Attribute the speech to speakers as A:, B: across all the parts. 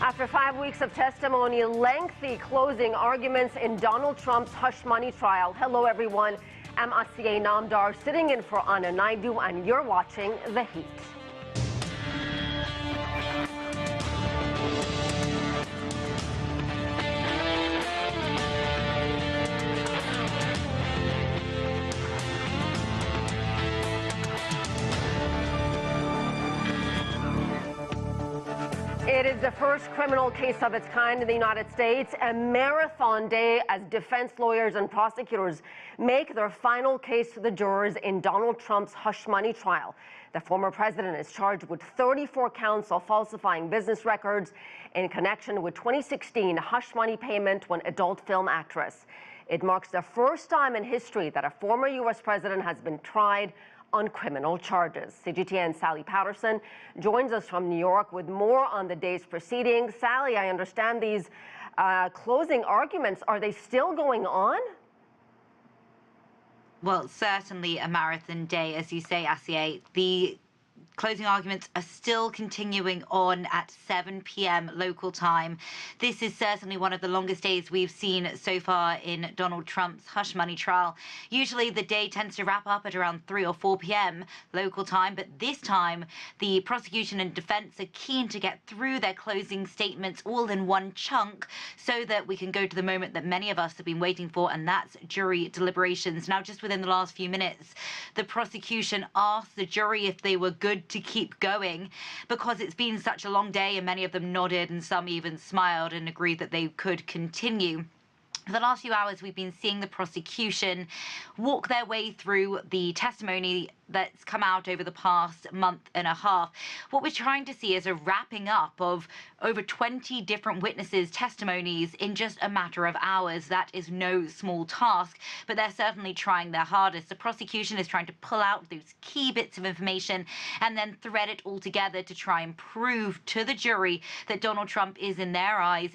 A: After 5 weeks of testimony, lengthy closing arguments in Donald Trump's hush money trial. Hello, everyone. I'm Asiye Namdar, sitting in for Anna Naidu, and you're watching The Heat. It is the first criminal case of its kind in the United States, a marathon day as defense lawyers and prosecutors make their final case to the jurors in Donald Trump's hush money trial. The former president is charged with 34 counts of falsifying business records in connection with 2016 hush money payment to an adult film actress. It marks the first time in history that a former U.S. president has been tried on criminal charges. CGTN's Sally Patterson joins us from New York with more on the day's proceedings. Sally, I understand these closing arguments, are they still going on?
B: Well, certainly a marathon day, as you say, Asiye. The closing arguments are still continuing on at 7 p.m. local time. This is certainly one of the longest days we've seen so far in Donald Trump's hush money trial. Usually the day tends to wrap up at around 3 or 4 p.m. local time, but this time the prosecution and defense are keen to get through their closing statements all in one chunk so that we can go to the moment that many of us have been waiting for, and that's jury deliberations. Now, just within the last few minutes, the prosecution asked the jury if they were good to keep going because it's been such a long day, and many of them nodded and some even smiled and agreed that they could continue. For the last few hours, we've been seeing the prosecution walk their way through the testimony that's come out over the past month and a half. What we're trying to see is a wrapping up of over 20 different witnesses' testimonies in just a matter of hours. That is no small task, but they're certainly trying their hardest. The prosecution is trying to pull out those key bits of information and then thread it all together to try and prove to the jury that Donald Trump is, in their eyes,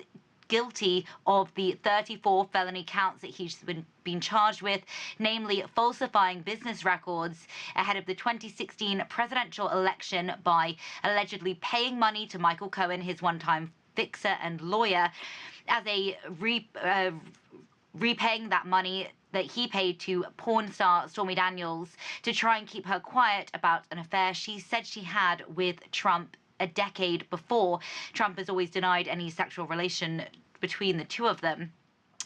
B: guilty of the 34 felony counts that he's been charged with, namely falsifying business records ahead of the 2016 presidential election by allegedly paying money to Michael Cohen, his one-time fixer and lawyer, as a repaying that money that he paid to porn star Stormy Daniels to try and keep her quiet about an affair she said she had with Trump a decade before. Trump has always denied any sexual relation between the two of them.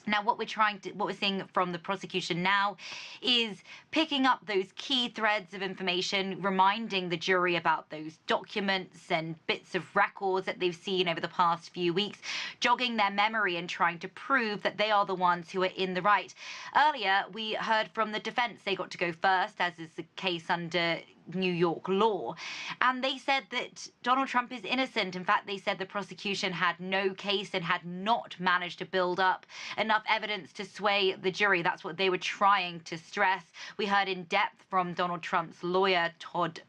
B: Now, what we're seeing from the prosecution now is picking up those key threads of information, reminding the jury about those documents and bits of records that they've seen over the past few weeks, jogging their memory and trying to prove that they are the ones who are in the right. Earlier, we heard from the defense. They got to go first, as is the case under New York law, and they said that Donald Trump is innocent. In fact, they said the prosecution had no case and had not managed to build up enough evidence to sway the jury. That's what they were trying to stress. We heard in depth from Donald Trump's lawyer, Todd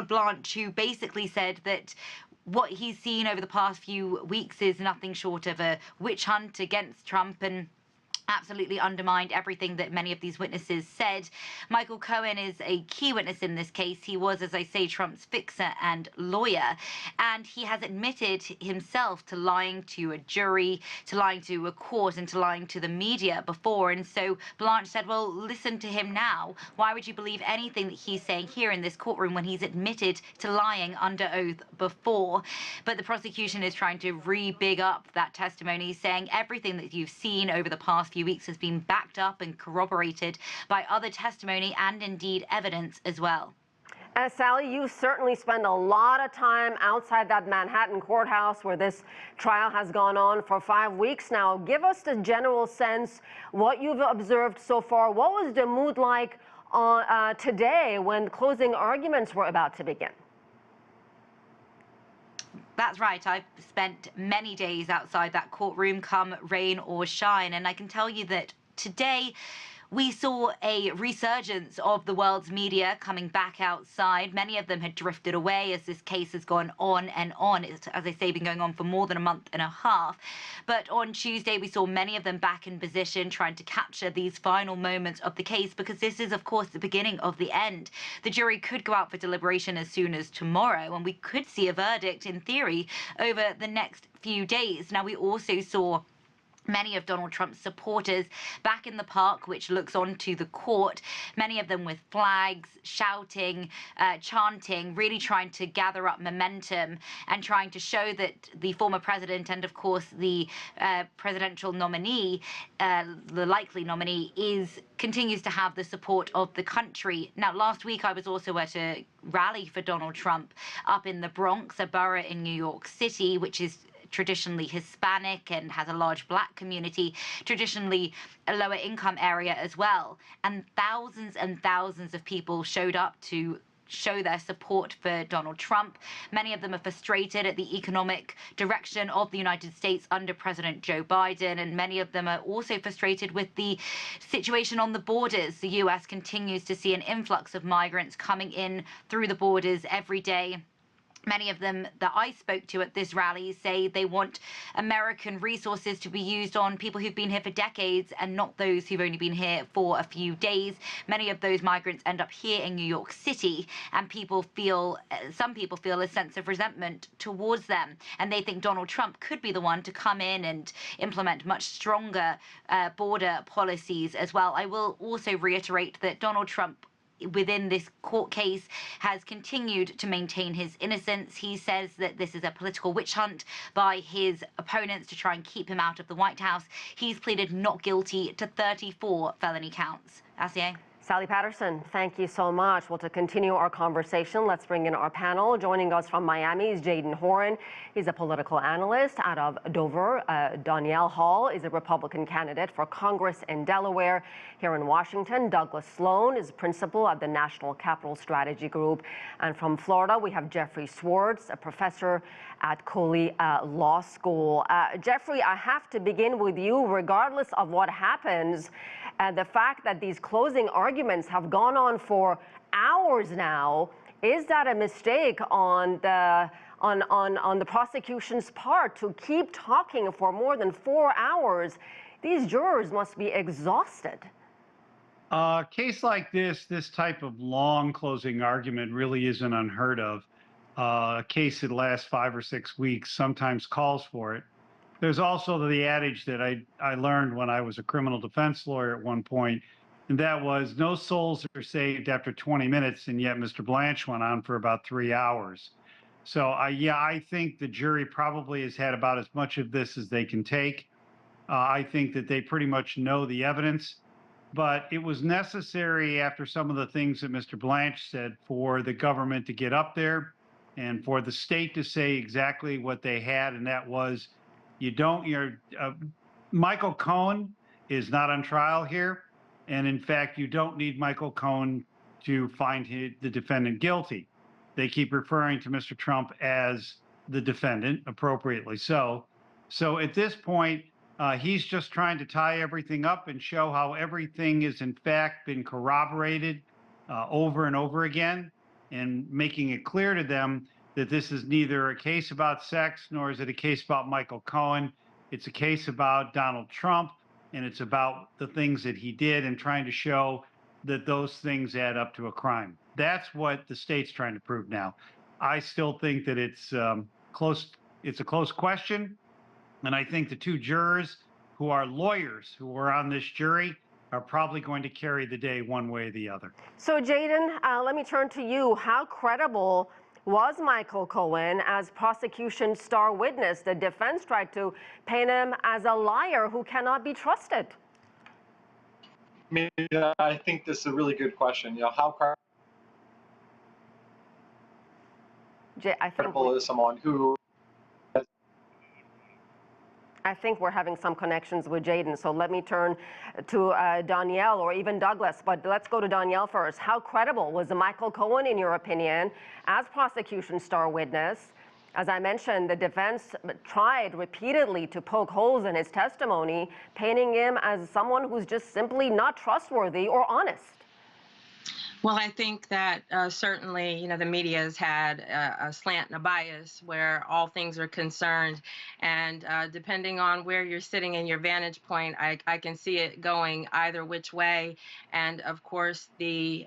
B: Blanche, who basically said that what he's seen over the past few weeks is nothing short of a witch hunt against Trump, and absolutely undermined everything that many of these witnesses said. Michael Cohen is a key witness in this case. He was, as I say, Trump's fixer and lawyer, and he has admitted himself to lying to a jury, to lying to a court, and to lying to the media before. And so Blanche said, well, listen to him now. Why would you believe anything that he's saying here in this courtroom when he's admitted to lying under oath before? But the prosecution is trying to re-big up that testimony, saying everything that you've seen over the past few weeks has been backed up and corroborated by other testimony and indeed evidence as well.
A: Sally, you certainly spend a lot of time outside that Manhattan courthouse where this trial has gone on for 5 weeks now. Give us the general sense, what you've observed so far. What was the mood like today when closing arguments were about to begin?
B: That's right. I've spent many days outside that courtroom, come rain or shine, and I can tell you that today we saw a resurgence of the world's media coming back outside. Many of them had drifted away as this case has gone on and on. It's, as I say, been going on for more than a month and a half. But on Tuesday, we saw many of them back in position, trying to capture these final moments of the case, because this is, of course, the beginning of the end. The jury could go out for deliberation as soon as tomorrow, and we could see a verdict, in theory, over the next few days. Now, we also saw many of Donald Trump's supporters back in the park, which looks onto the court, many of them with flags, shouting, chanting, really trying to gather up momentum and trying to show that the former president and, of course, the presidential nominee, the likely nominee, continues to have the support of the country. Now, last week I was also at a rally for Donald Trump up in the Bronx, a borough in New York City, which is traditionally Hispanic and has a large black community, traditionally a lower income area as well. And thousands of people showed up to show their support for Donald Trump. Many of them are frustrated at the economic direction of the United States under President Joe Biden, and many of them are also frustrated with the situation on the borders. The U.S. continues to see an influx of migrants coming in through the borders every day. Many of them that I spoke to at this rally say they want American resources to be used on people who've been here for decades and not those who've only been here for a few days. Many of those migrants end up here in New York City, and some people feel a sense of resentment towards them. And they think Donald Trump could be the one to come in and implement much stronger border policies as well. I will also reiterate that Donald Trump, within this court case, has continued to maintain his innocence. He says that this is a political witch hunt by his opponents to try and keep him out of the White House. He's pleaded not guilty to 34 felony counts. Asier?
A: Sally Patterson, thank you so much. Well, to continue our conversation, let's bring in our panel. Joining us from Miami is Jayden Horan. He's a political analyst out of Dover. Danielle Hall is a Republican candidate for Congress in Delaware. Here in Washington, Douglas Sloan is principal at the National Capital Strategy Group. And from Florida, we have Jeffrey Swartz, a professor at Coley Law School. Jeffrey, I have to begin with you. Regardless of what happens, the fact that these closing arguments have gone on for hours now, is that a mistake on the prosecution's part to keep talking for more than 4 hours? These jurors must be exhausted.
C: A case like this type of long closing argument really isn't unheard of. A case that lasts 5 or 6 weeks sometimes calls for it. There's also the adage that I learned when I was a criminal defense lawyer at one point, and that was no souls are saved after 20 minutes, and yet Mr. Blanche went on for about 3 hours. So I think the jury probably has had about as much of this as they can take. I think that they pretty much know the evidence, but it was necessary after some of the things that Mr. Blanche said for the government to get up there and for the state to say exactly what they had, and that was, Michael Cohen is not on trial here. And in fact, you don't need Michael Cohen to find the defendant guilty. They keep referring to Mr. Trump as the defendant, appropriately so. So at this point, he's just trying to tie everything up and show how everything is in fact been corroborated over and over again, and making it clear to them that this is neither a case about sex nor is it a case about Michael Cohen. It's a case about Donald Trump, and it's about the things that he did and trying to show that those things add up to a crime. That's what the state's trying to prove now. I still think that it's close. It's a close question, and I think the two jurors who are lawyers who are on this jury are probably going to carry the day one way or the other.
A: So, Jayden, let me turn to you. How credible was Michael Cohen as prosecution star witness? The defense tried to paint him as a liar who cannot be trusted.
D: I think this is a really good question. How credible is someone who...
A: I think we're having some connections with Jayden, so let me turn to Danielle or even Douglas, but let's go to Danielle first. How credible was Michael Cohen, in your opinion, as prosecution star witness? As I mentioned, the defense tried repeatedly to poke holes in his testimony, painting him as someone who's just simply not trustworthy or honest.
E: Well, I think that certainly, the media has had a slant and a bias where all things are concerned. And depending on where you're sitting in your vantage point, I can see it going either which way. And of course, the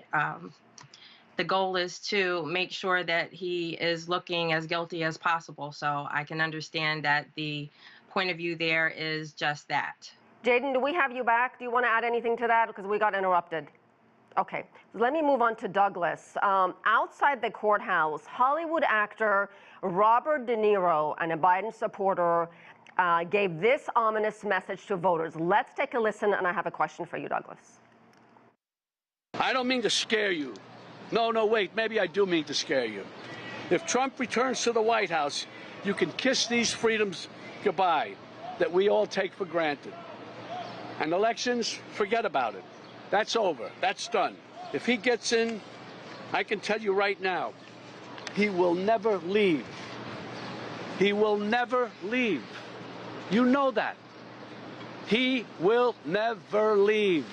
E: goal is to make sure that he is looking as guilty as possible. So I can understand that the point of view there is just that.
A: Jaden, do we have you back? Do you want to add anything to that? Because we got interrupted. Okay, let me move on to Douglas. Outside the courthouse, Hollywood actor Robert De Niro and a Biden supporter gave this ominous message to voters. Let's take a listen, and I have a question for you, Douglas.
F: I don't mean to scare you. No, wait, maybe I do mean to scare you. If Trump returns to the White House, you can kiss these freedoms goodbye that we all take for granted. And elections, forget about it. That's over. That's done. If he gets in, I can tell you right now, he will never leave. He will never leave. You know that. He will never leave.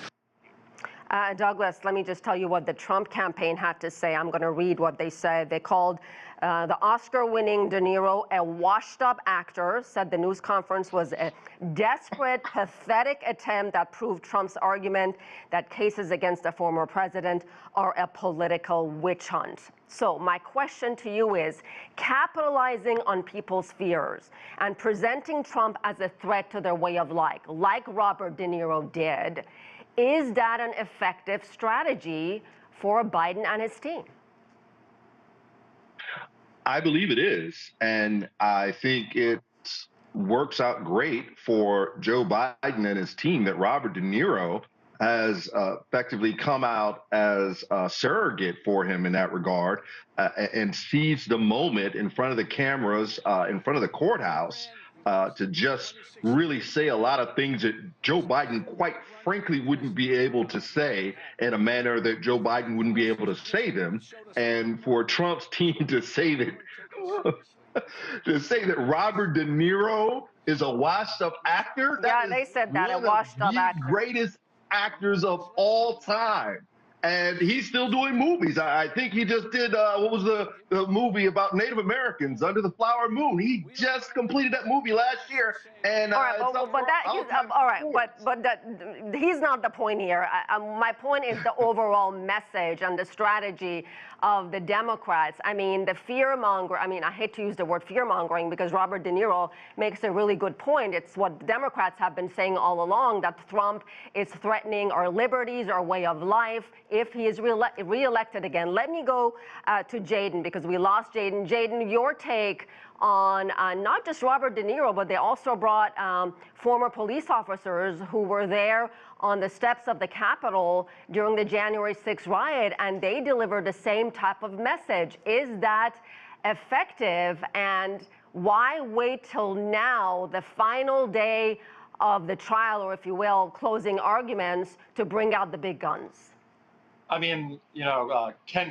A: Douglas, let me just tell you what the Trump campaign had to say. I'm going to read what they said. They called the Oscar-winning De Niro a washed-up actor, said the news conference was a desperate, pathetic attempt that proved Trump's argument that cases against a former president are a political witch hunt. So my question to you is, capitalizing on people's fears and presenting Trump as a threat to their way of life, like Robert De Niro did, is that an effective strategy for Biden and his team?
G: I believe it is. And I think it works out great for Joe Biden and his team that Robert De Niro has effectively come out as a surrogate for him in that regard and seized the moment in front of the cameras, in front of the courthouse, to just really say a lot of things that Joe Biden, quite frankly, wouldn't be able to say in a manner that Joe Biden wouldn't be able to say them. And for Trump's team to say that Robert De Niro is a washed-up actor,
A: yeah, they said that, a washed-up actor,
G: greatest actors of all time. And he's still doing movies. I think he just did, what was the movie about Native Americans, Under the Flower Moon? He just completed that movie last year. And
A: all right, but he's not the point here. My point is the overall message and the strategy of the Democrats. I mean, the fear-monger, I hate to use the word fear-mongering because Robert De Niro makes a really good point. It's what Democrats have been saying all along, that Trump is threatening our liberties, our way of life, if he is reelected again. Let me go to Jaden because we lost Jaden. Jaden, your take on not just Robert De Niro, but they also brought former police officers who were there on the steps of the Capitol during the January 6th riot, and they delivered the same type of message. Is that effective? And why wait till now, the final day of the trial, or if you will, closing arguments, to bring out the big guns?
D: I mean,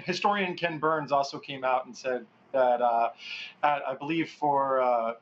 D: historian Ken Burns also came out and said that I believe for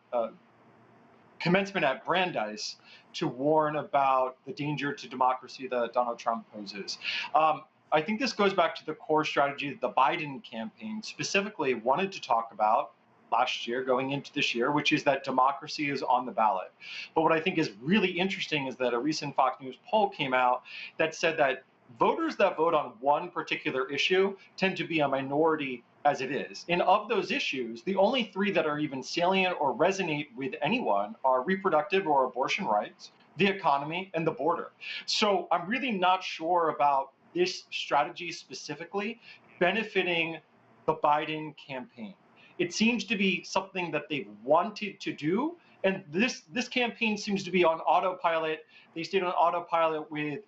D: commencement at Brandeis to warn about the danger to democracy that Donald Trump poses. I think this goes back to the core strategy that the Biden campaign specifically wanted to talk about last year, going into this year, which is that democracy is on the ballot. But what I think is really interesting is that a recent Fox News poll came out that said that voters that vote on one particular issue tend to be a minority as it is. And of those issues, the only three that are even salient or resonate with anyone are reproductive or abortion rights, the economy, and the border. So I'm really not sure about this strategy specifically benefiting the Biden campaign. It seems to be something that they've wanted to do, and this campaign seems to be on autopilot. They stayed on autopilot with,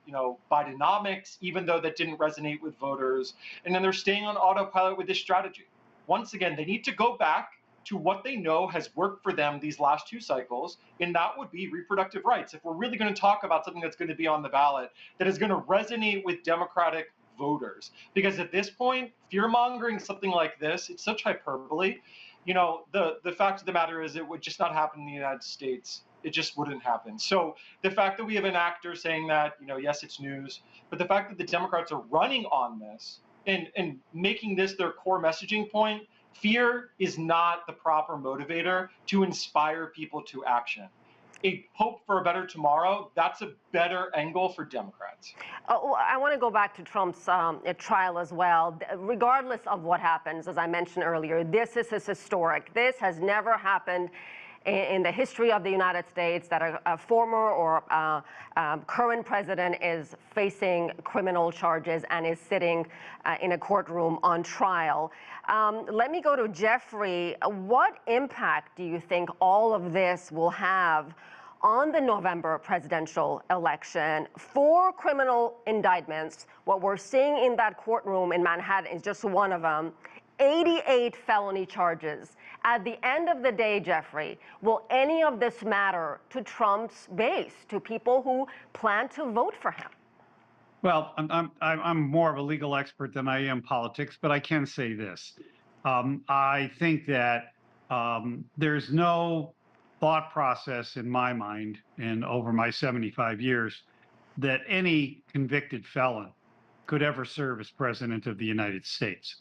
D: Bidenomics, even though that didn't resonate with voters. And then they're staying on autopilot with this strategy. Once again, they need to go back to what they know has worked for them these last two cycles, and that would be reproductive rights. If we're really going to talk about something that's going to be on the ballot, that is going to resonate with Democratic voters. Because at this point, fear-mongering something like this, it's such hyperbole. the fact of the matter is it would just not happen in the United States. It just wouldn't happen. So the fact that we have an actor saying that, yes, it's news, but the fact that the Democrats are running on this and making this their core messaging point, fear is not the proper motivator to inspire people to action. A hope for a better tomorrow, that's a better angle for Democrats.
A: I want to go back to Trump's trial as well. Regardless of what happens, as I mentioned earlier, this is historic. This has never happened in the history of the United States, that a former or current president is facing criminal charges and is sitting in a courtroom on trial. Let me go to Jeffrey. What impact do you think all of this will have on the November presidential election? 4 criminal indictments. What we're seeing in that courtroom in Manhattan is just one of them. 88 felony charges. At the end of the day, Jeffrey, will any of this matter to Trump's base, to people who plan to vote for him?
C: Well, I'm more of a legal expert than I am politics, but I can say this. I think that there's no thought process in my mind, and over my 75 years, that any convicted felon could ever serve as president of the United States.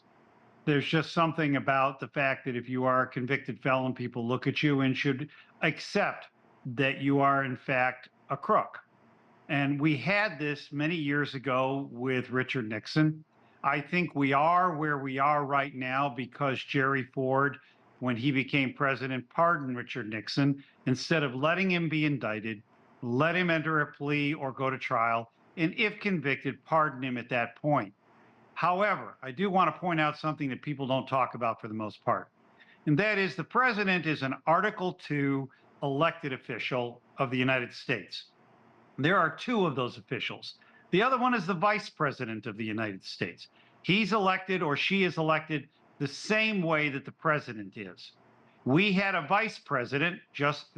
C: There's just something about the fact that if you are a convicted felon, people look at you and should accept that you are, in fact, a crook. And we had this many years ago with Richard Nixon. I think we are where we are right now because Jerry Ford, when he became president, pardoned Richard Nixon instead of letting him be indicted, let him enter a plea or go to trial, and if convicted, pardon him at that point. However, I do want to point out something that people don't talk about for the most part, and that is the president is an Article II elected official of the United States. There are 2 of those officials. The other one is the vice president of the United States. He's elected, or she is elected, the same way that the president is. We had a vice president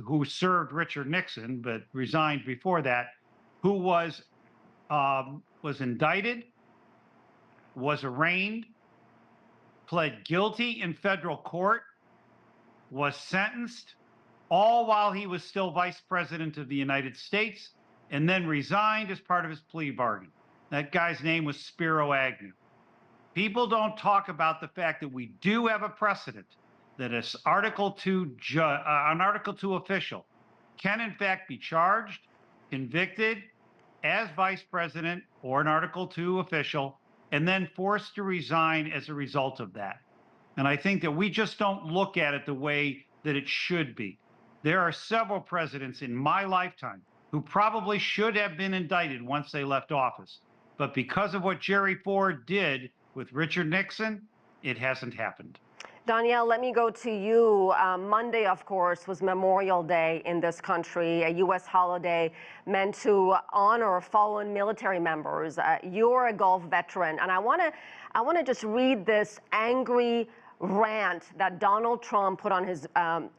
C: who served Richard Nixon, but resigned before that, who was indicted, was arraigned, pled guilty in federal court, was sentenced, all while he was still vice president of the United States, and then resigned as part of his plea bargain. That guy's name was Spiro Agnew. People don't talk about the fact that we do have a precedent that an Article II official can in fact be charged, convicted as vice president or an Article II official, and then forced to resign as a result of that. And I think that we just don't look at it the way that it should be. There are several presidents in my lifetime who probably should have been indicted once they left office. But because of what Jerry Ford did with Richard Nixon, it hasn't happened.
A: Danielle, let me go to you. Monday, of course, was Memorial Day in this country, a U.S. holiday meant to honor fallen military members. You're a Gulf veteran, and I want to just read this angry rant that Donald Trump put on his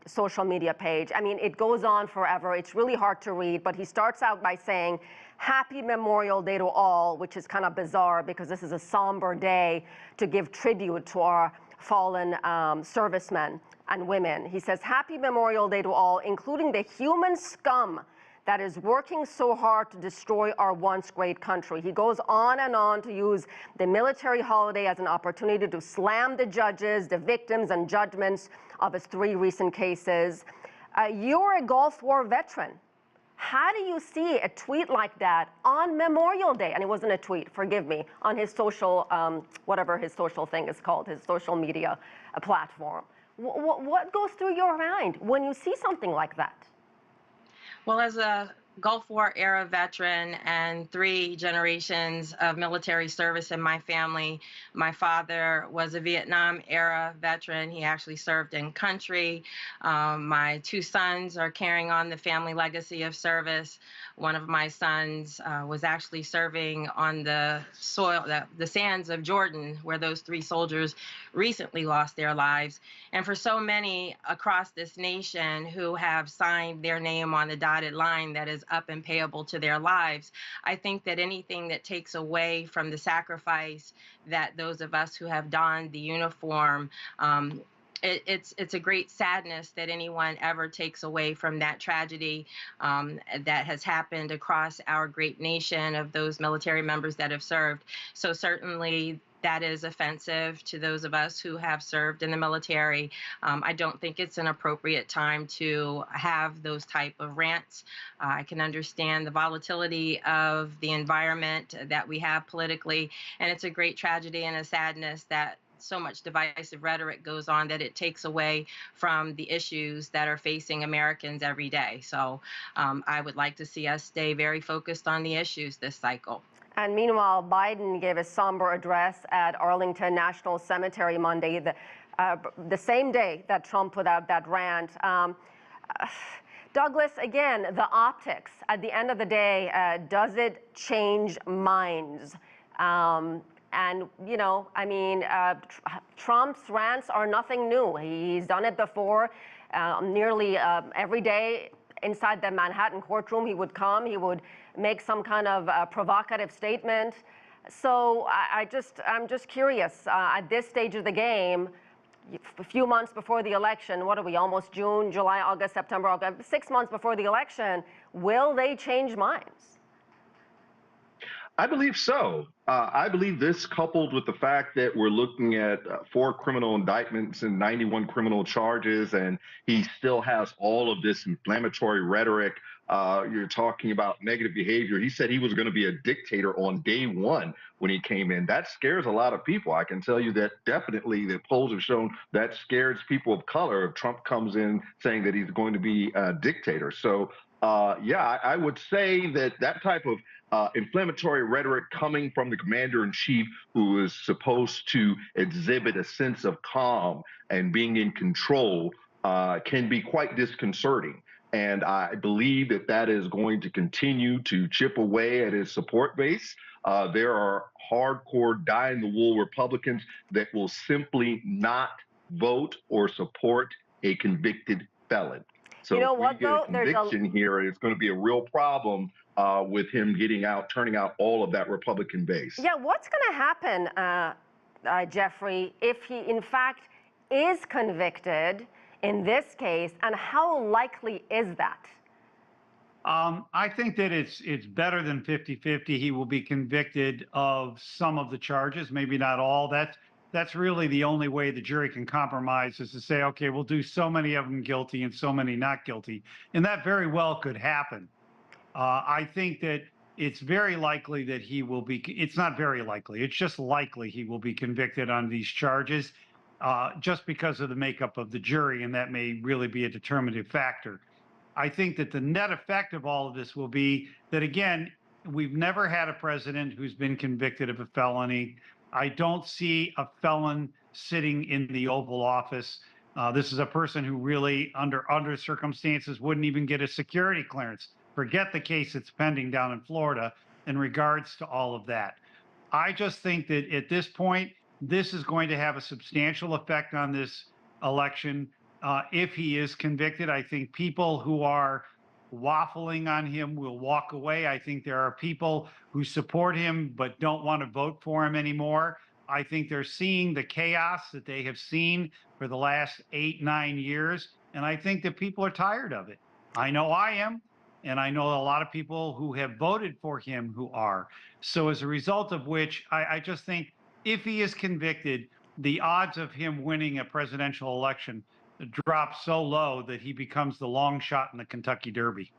A: social media page. I mean, it goes on forever. It's really hard to read, but he starts out by saying, "Happy Memorial Day to all," which is kind of bizarre because this is a somber day to give tribute to our fallen servicemen and women. He says, "Happy Memorial Day to all, including the human scum that is working so hard to destroy our once great country." He goes on and on to use the military holiday as an opportunity to slam the judges, the victims, and judgments of his 3 recent cases. You're a Gulf War veteran. How do you see a tweet like that on Memorial Day? And it wasn't a tweet, forgive me, on his social, whatever his social thing is called, his social media platform. What goes through your mind when you see something like that?
E: Well, as a Gulf War era veteran and 3 generations of military service in my family, my father was a Vietnam era veteran. He actually served in country. My 2 sons are carrying on the family legacy of service. One of my sons was actually serving on the soil, the sands of Jordan, where those 3 soldiers recently lost their lives. And for so many across this nation who have signed their name on the dotted line that is up and payable to their lives, I think that anything that takes away from the sacrifice that those of us who have donned the uniform it's a great sadness that anyone ever takes away from that tragedy that has happened across our great nation of those military members that have served. So certainly that is offensive to those of us who have served in the military. I don't think it's an appropriate time to have those type of rants. I can understand the volatility of the environment that we have politically, and it's a great tragedy and a sadness that so much divisive rhetoric goes on that it takes away from the issues that are facing Americans every day. So I would like to see us stay very focused on the issues this cycle.
A: And meanwhile, Biden gave a somber address at Arlington National Cemetery Monday, the same day that Trump put out that rant. Douglas, again, the optics, at the end of the day, does it change minds? And, you know, I mean, Trump's rants are nothing new. He's done it before. Nearly every day inside the Manhattan courtroom, he would come, he would make some kind of provocative statement. So I'm just curious, at this stage of the game, a few months before the election, what are we, almost June, July, August, September, August, 6 months before the election, will they change minds?
G: I believe so. I believe this, coupled with the fact that we're looking at 4 criminal indictments and 91 criminal charges, and he still has all of this inflammatory rhetoric. You're talking about negative behavior. He said he was going to be a dictator on day one when he came in. That scares a lot of people. I can tell you that definitely the polls have shown that scares people of color if Trump comes in saying that he's going to be a dictator. So, yeah, I would say that that type of inflammatory rhetoric coming from the commander-in-chief, who is supposed to exhibit a sense of calm and being in control, can be quite disconcerting. And I believe that that is going to continue to chip away at his support base. There are hardcore dyed-in-the-wool Republicans that will simply not vote or support a convicted felon. So
A: you know
G: if
A: what,
G: we get a conviction here, it's going to be a real problem with him turning out all of that Republican base.
A: Yeah, what's going to happen, Jeffrey, if he in fact is convicted in this case, and how likely is that?
C: I think that it's better than 50-50. He will be convicted of some of the charges, maybe not all. That's really the only way the jury can compromise, is to say, okay, we'll do so many of them guilty and so many not guilty. And that very well could happen. I think that it's very likely that he will be, it's not very likely, it's just likely he will be convicted on these charges, just because of the makeup of the jury, and that may really be a determinative factor. I think that the net effect of all of this will be that, again, we've never had a president who's been convicted of a felony. I don't see a felon sitting in the Oval Office. This is a person who really, under circumstances, wouldn't even get a security clearance. Forget the case that's pending down in Florida in regards to all of that. I just think that at this point, this is going to have a substantial effect on this election. If he is convicted, I think people who are waffling on him will walk away. I think there are people who support him but don't want to vote for him anymore. I think they're seeing the chaos that they have seen for the last 8-9 years, and I think that people are tired of it. I know I am, and I know a lot of people who have voted for him who are. So as a result of which, I just think if he is convicted, the odds of him winning a presidential election drop so low that he becomes the long shot in the Kentucky Derby.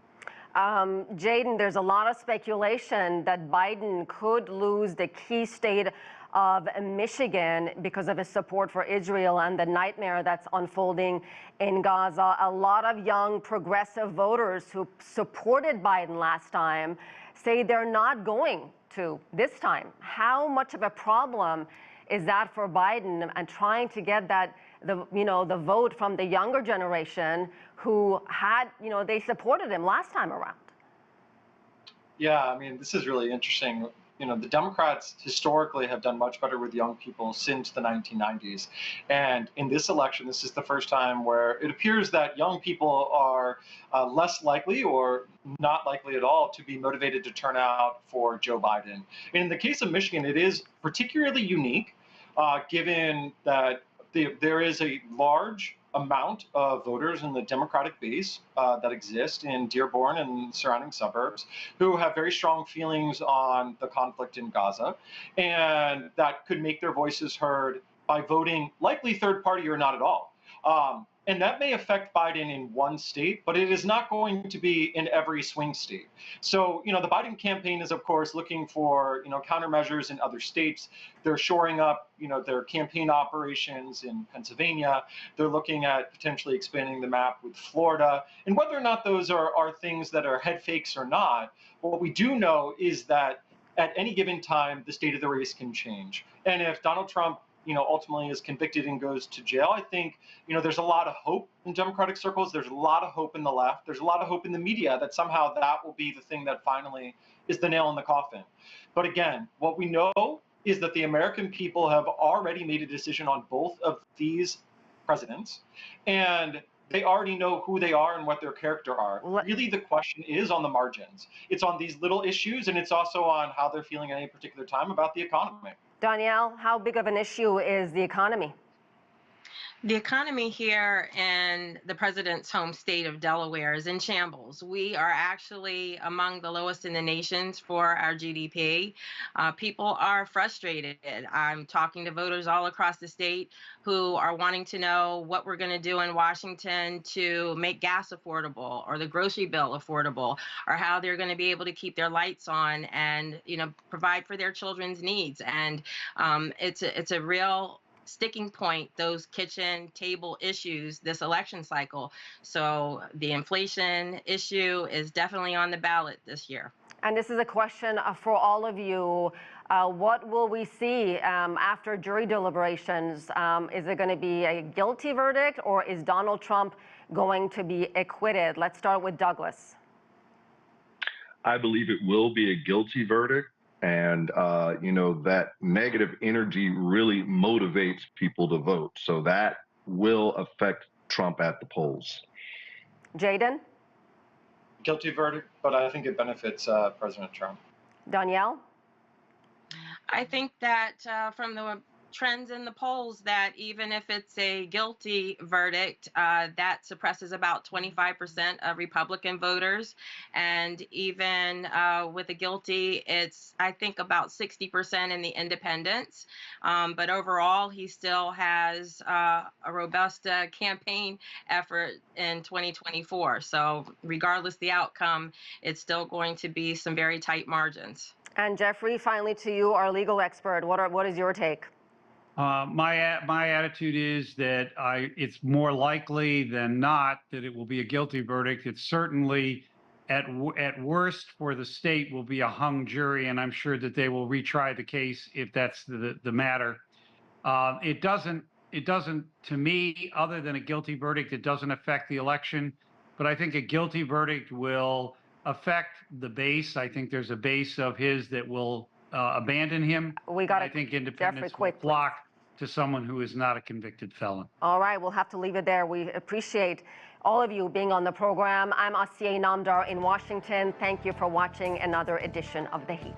A: Jaden, there's a lot of speculation that Biden could lose the key state of Michigan because of his support for Israel and the nightmare that's unfolding in Gaza. A lot of young progressive voters who supported Biden last time say they're not going to this time. How much of a problem is that for Biden and trying to get that the vote from the younger generation who had, they supported him last time around?
D: Yeah, I mean, this is really interesting. The Democrats historically have done much better with young people since the 1990s. And in this election, this is the first time where it appears that young people are less likely or not likely at all to be motivated to turn out for Joe Biden. And in the case of Michigan, it is particularly unique, given that there is a large amount of voters in the Democratic base that exist in Dearborn and surrounding suburbs who have very strong feelings on the conflict in Gaza, and that could make their voices heard by voting likely third party or not at all. And that may affect Biden in one state, but it is not going to be in every swing state. So, the Biden campaign is, of course, looking for, countermeasures in other states. They're shoring up, their campaign operations in Pennsylvania. They're looking at potentially expanding the map with Florida. And whether or not those are things that are head fakes or not, what we do know is that at any given time, the state of the race can change. And if Donald Trump ultimately is convicted and goes to jail, I think, there's a lot of hope in Democratic circles. There's a lot of hope in the left. There's a lot of hope in the media that somehow that will be the thing that finally is the nail in the coffin. But again, what we know is that the American people have already made a decision on both of these presidents, and they already know who they are and what their character are. Really, the question is on the margins. It's on these little issues, and it's also on how they're feeling at any particular time about the economy.
A: Danielle, how big of an issue is the economy?
E: The economy here in the president's home state of Delaware is in shambles. We are actually among the lowest in the nations for our GDP. People are frustrated. I'm talking to voters all across the state who are wanting to know what we're going to do in Washington to make gas affordable or the grocery bill affordable, or how they're going to be able to keep their lights on and provide for their children's needs. And it's a real sticking point, those kitchen table issues this election cycle. So the inflation issue is definitely on the ballot this year.
A: And this is a question for all of you. What will we see after jury deliberations? Is it going to be a guilty verdict, or is Donald Trump going to be acquitted? Let's start with Douglas.
G: I believe it will be a guilty verdict. And, that negative energy really motivates people to vote. So that will affect Trump at the polls.
A: Jaden?
D: Guilty verdict, but I think it benefits President Trump.
A: Danielle?
E: I think that from the trends in the polls, that even if it's a guilty verdict, that suppresses about 25% of Republican voters. And even with a guilty, it's, I think, about 60% in the independents. But overall, he still has a robust campaign effort in 2024. So regardless the outcome, it's still going to be some very tight margins.
A: And Jeffrey, finally to you, our legal expert. What is your take?
C: My attitude is that it's more likely than not that it will be a guilty verdict. It's certainly, at worst for the state, will be a hung jury, and I'm sure that they will retry the case if that's the matter. It doesn't, to me, other than a guilty verdict, it doesn't affect the election. But I think a guilty verdict will affect the base. I think there's a base of his that will abandon him. I think independents will flock to someone who is not a convicted felon.
A: All right, we'll have to leave it there. We appreciate all of you being on the program. I'm Asiye Namdar in Washington. Thank you for watching another edition of The Heat.